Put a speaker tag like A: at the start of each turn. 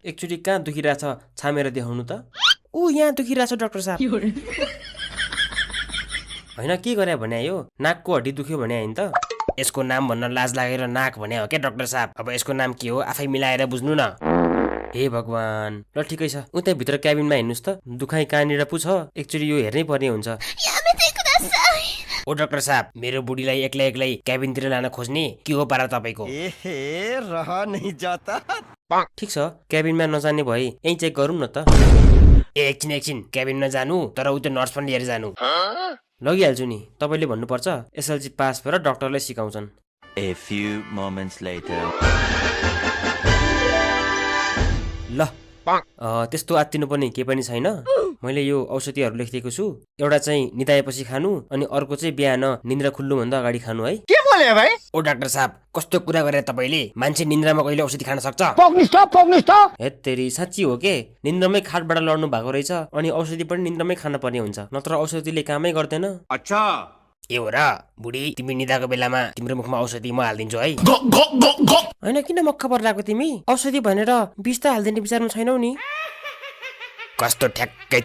A: एकचोटि कहाँ दुखिरहेछ छामेर देखाउनु त। ऊ यहाँ दुखिरहेछ डाक्टर साहब। हैन के गरे भने यो नाकको हड्डी दुख्यो भने हैन त। यसको नाम भन्न लाज लागेर नाक भने हो के डाक्टर साहब। अब यसको नाम के हो आफै मिलाएर बुझ्नु न। हे भगवान। ल ठिकै छ उतै भित्र क्याबिनमा हिँड्नुस् त। दुखाइ कहाँनिर पु छ एकचोटि यो हेर्नै पर्ने हुन्छ। ओ डाक्टर साहब मेरो बुढीलाई एक्लै क्याबिनतिर लान खोज्ने के हो पारा तपाईको?
B: एहे रह नहीं जाता।
A: ठीक छ क्याबिनमा नजाने भए यही चेक गरौँ न त। एकछिन क्याबिनमा जानु तर उ त नर्स पनि लिएर जानु। लगिहाल्छु नि तपाईले भन्नुपर्छ एसएलसी पास भएर डाक्टरले सिकाउँछन्।
C: A few moments later.
A: ल त्यस्तो आत्तिनु पनि के पनि छैन। मैले यो औषधिहरू लेखिदिएको छु। एउटा चाहिँ निदाएपछि खानु अनि अर्को चाहिँ बिहान निन्द्रा खुल्नु भन्दा अगाडि खानु है।
B: के बोले भाइ?
A: ओ डाक्टर साहब कस्तो कुरा गरे तपाईले? मान्छे निन्द्रामा कहिले औषधि खान सक्छ?
B: पक्नुस् त।
A: हेत्तेरी साँच्ची हो के? निन्द्रामै खाटबाट लड्नु भएको रहेछ अनि औषधि पनि निन्द्रामै खान पर्ने हुन्छ नत्र औषधिले कामै गर्दैन।
B: अच्छा
A: ए हो र बुढी तिमी निदाको बेलामा तिम्रो मुखमा औषधि म हाल्दिन्छु है। हैन किन मक्ख पर्लाको तिमी? औषधि भनेर बिस त हाल्दिने विचारमा छैनौ नि। कस्तो ठ्याक्कै